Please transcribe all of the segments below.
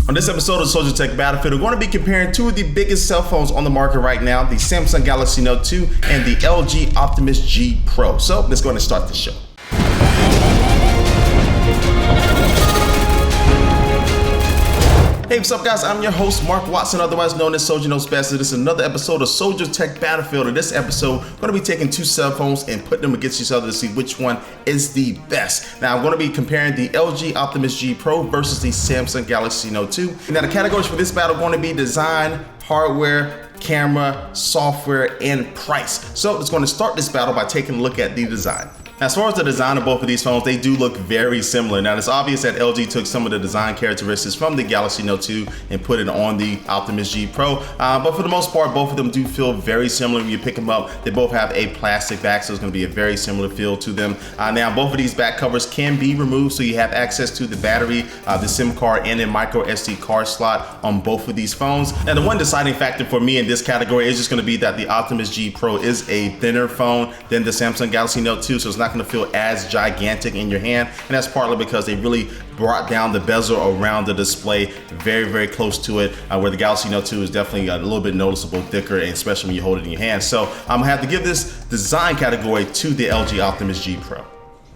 On this episode of Soldier Tech Battlefield, we're going to be comparing two of the biggest cell phones on the market right now, the Samsung Galaxy Note 2 and the LG Optimus G Pro. So let's go ahead and start the show. Hey, what's up guys? I'm your host, Mark Watson, otherwise known as Soldier Knows Best. This is another episode of Soldier Tech Battlefield. In this episode, we're going to be taking two cell phones and putting them against each other to see which one is the best. Now, I'm going to be comparing the LG Optimus G Pro versus the Samsung Galaxy Note 2. Now, the categories for this battle are going to be design, hardware, camera, software, and price. So, it's going to start this battle by taking a look at the design. As far as the design of both of these phones, they do look very similar. Now, it's obvious that LG took some of the design characteristics from the Galaxy Note 2 and put it on the Optimus G Pro. But for the most part, both of them do feel very similar when you pick them up. They both have a plastic back, so it's going to be a very similar feel to them. Now, both of these back covers can be removed, so you have access to the battery, the SIM card, and a micro SD card slot on both of these phones. Now, the one deciding factor for me in this category is just going to be that the Optimus G Pro is a thinner phone than the Samsung Galaxy Note 2, so it's not going to feel as gigantic in your hand, and that's partly because they really brought down the bezel around the display very close to it, where the Galaxy Note 2 is definitely a little bit noticeable thicker, and especially when you hold it in your hand. So I'm gonna have to give this design category to the LG Optimus G Pro.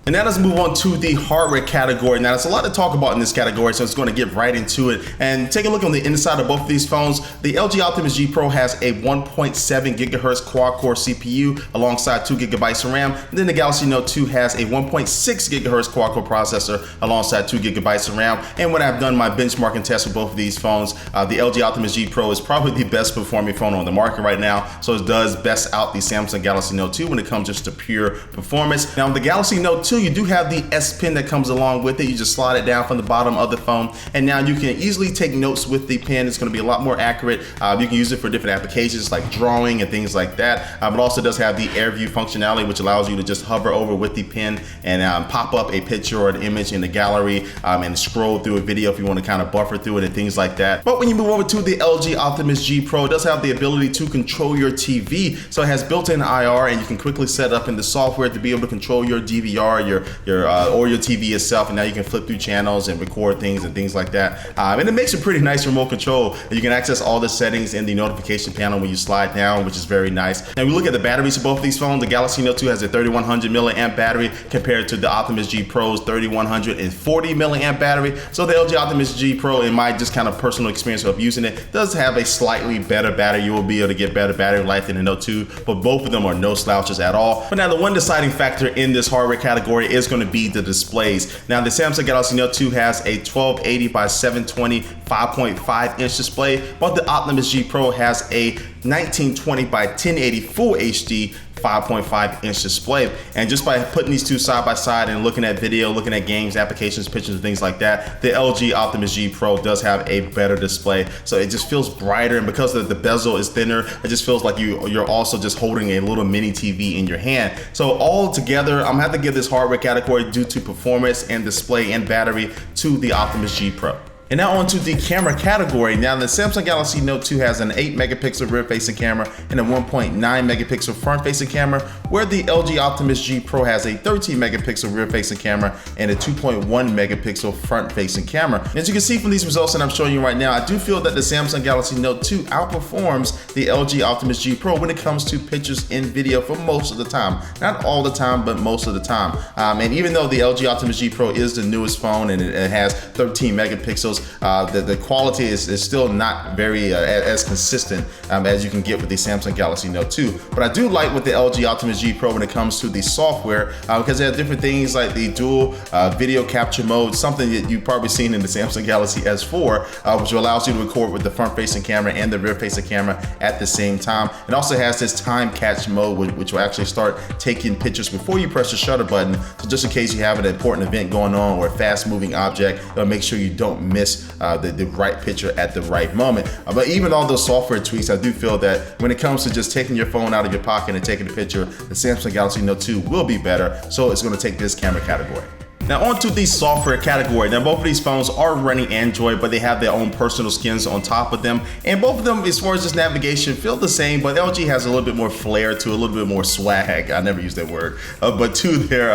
And now let's move on to the hardware category. Now, there's a lot to talk about in this category, so it's going to get right into it. And take a look on the inside of both of these phones. The LG Optimus G Pro has a 1.7 gigahertz quad-core CPU alongside 2 gigabytes of RAM. And then the Galaxy Note 2 has a 1.6 gigahertz quad-core processor alongside 2 gigabytes of RAM. And when I've done my benchmarking test for both of these phones, the LG Optimus G Pro is probably the best performing phone on the market right now. So it does best out the Samsung Galaxy Note 2 when it comes just to pure performance. Now, the Galaxy Note 2, you do have the S Pen that comes along with it. You just slide it down from the bottom of the phone, and now you can easily take notes with the pen. It's going to be a lot more accurate. You can use it for different applications like drawing and things like that. But also does have the Air View functionality, which allows you to just hover over with the pen and pop up a picture or an image in the gallery and scroll through a video if you want to kind of buffer through it and things like that. But when you move over to the LG Optimus G Pro, it does have the ability to control your TV. So it has built-in IR, and you can quickly set up in the software to be able to control your DVR, or your TV itself, and now you can flip through channels and record things and things like that. And it makes a pretty nice remote control. You can access all the settings in the notification panel when you slide down, which is very nice. And we look at the batteries for both of these phones. The Galaxy Note 2 has a 3100 milliamp battery compared to the Optimus G Pro's 3140 milliamp battery. So the LG Optimus G Pro, in my just kind of personal experience of using it, does have a slightly better battery. You will be able to get better battery life than the Note 2, but both of them are no slouches at all. But now the one deciding factor in this hardware category is going to be the displays. Now, the Samsung Galaxy Note 2 has a 1280 by 720 5.5 inch display, but the Optimus G Pro has a 1920 by 1080 Full HD 5.5 inch display. And just by putting these two side by side and looking at video, looking at games, applications, pictures, and things like that, the LG Optimus G Pro does have a better display. So it just feels brighter, and because the bezel is thinner, it just feels like you're also just holding a little mini TV in your hand. So all together, I'm gonna have to give this hardware category due to performance and display and battery to the Optimus G Pro. And now on to the camera category. Now, the Samsung Galaxy Note 2 has an 8 megapixel rear facing camera and a 1.9 megapixel front facing camera, where the LG Optimus G Pro has a 13 megapixel rear facing camera and a 2.1 megapixel front facing camera. As you can see from these results that I'm showing you right now, I do feel that the Samsung Galaxy Note 2 outperforms the LG Optimus G Pro when it comes to pictures and video for most of the time. Not all the time, but most of the time. And even though the LG Optimus G Pro is the newest phone and it has 13 megapixels, the quality is still not very as consistent as you can get with the Samsung Galaxy Note 2. But I do like with the LG Optimus G Pro when it comes to the software, because they have different things like the dual video capture mode, something that you've probably seen in the Samsung Galaxy S4, which allows you to record with the front-facing camera and the rear-facing camera at the same time. It also has this time catch mode, which will actually start taking pictures before you press the shutter button. So just in case you have an important event going on or a fast-moving object, it'll make sure you don't miss the right picture at the right moment. But even all those software tweaks, I do feel that when it comes to just taking your phone out of your pocket and taking a picture, the Samsung Galaxy Note 2 will be better. So it's going to take this camera category. Now on to the software category. Now both of these phones are running Android, but they have their own personal skins on top of them. And both of them, as far as just navigation, feel the same, but LG has a little bit more flair to it, a little bit more swag. I never use that word. But to their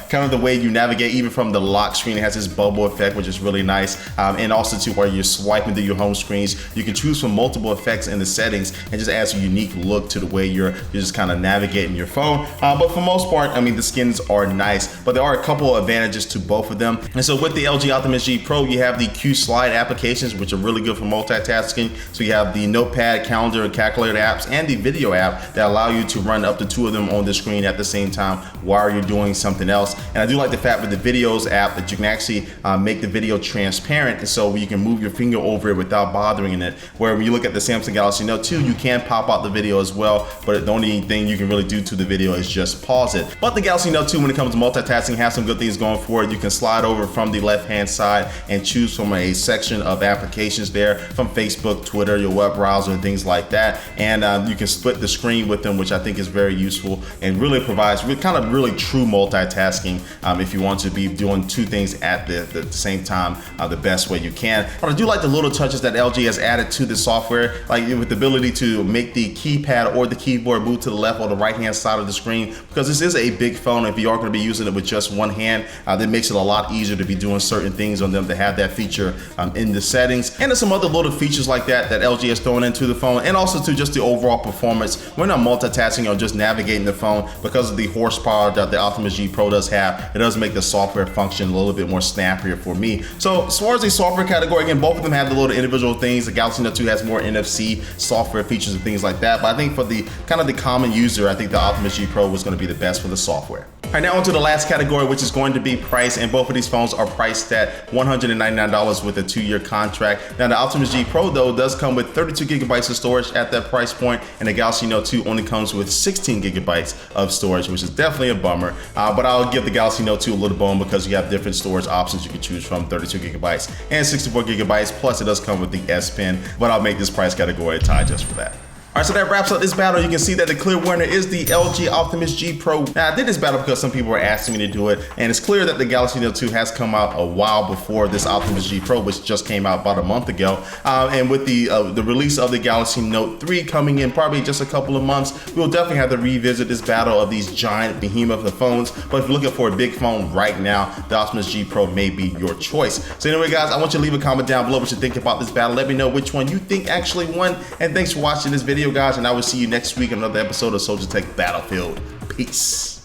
kind of the way you navigate, even from the lock screen, it has this bubble effect, which is really nice. And also to where you're swiping through your home screens, you can choose from multiple effects in the settings and just adds a unique look to the way you're just kind of navigating your phone. But for most part, I mean, the skins are nice, but there are a couple of advantages to both of them. And so with the LG Optimus G Pro, you have the Q Slide applications, which are really good for multitasking. So you have the notepad, calendar, and calculator apps, and the video app that allow you to run up to 2 of them on the screen at the same time while you're doing something else. And I do like the fact with the videos app that you can actually make the video transparent, and so you can move your finger over it without bothering it. Where when you look at the Samsung Galaxy Note 2, you can pop out the video as well, but the only thing you can really do to the video is just pause it. But the Galaxy Note 2, when it comes to multitasking, has some good things going for it. You can slide over from the left-hand side and choose from a section of applications there, from Facebook, Twitter, your web browser, and things like that. And you can split the screen with them, which I think is very useful and really provides kind of really true multitasking if you want to be doing 2 things at the same time the best way you can. But I do like the little touches that LG has added to the software, like with the ability to make the keypad or the keyboard move to the left or the right-hand side of the screen, because this is a big phone. If you are going to be using it with just one hand, that makes it a lot easier to be doing certain things on them, to have that feature in the settings. And there's some other little features like that LG has thrown into the phone, and also to just the overall performance when I'm multitasking or just navigating the phone. Because of the horsepower that the Optimus G Pro does have, it does make the software function a little bit more snappier for me. So as far as the software category, again, both of them have the little individual things. The Galaxy Note 2 has more NFC software features and things like that, but I think for the kind of the common user, I think the Optimus G Pro was going to be the best for the software. All right, now on to the last category, which is going to be price, and both of these phones are priced at $199 with a 2-year contract. Now the Optimus G Pro though does come with 32 gigabytes of storage at that price point, and the Galaxy Note 2 only comes with 16 gigabytes of storage, which is definitely a bummer. But I'll give the Galaxy Note 2 a little bone because you have different storage options you can choose from, 32 gigabytes and 64 gigabytes, plus it does come with the S Pen, but I'll make this price category a tie just for that. All right, so that wraps up this battle. You can see that the clear winner is the LG Optimus G Pro. Now, I did this battle because some people were asking me to do it, and it's clear that the Galaxy Note 2 has come out a while before this Optimus G Pro, which just came out about a month ago. And with the release of the Galaxy Note 3 coming in probably just a couple of months, we'll definitely have to revisit this battle of these giant behemoth of phones. But if you're looking for a big phone right now, the Optimus G Pro may be your choice. So anyway, guys, I want you to leave a comment down below what you think about this battle. Let me know which one you think actually won. And thanks for watching this video, guys, and I will see you next week on another episode of Soldier Tech Battlefield. Peace.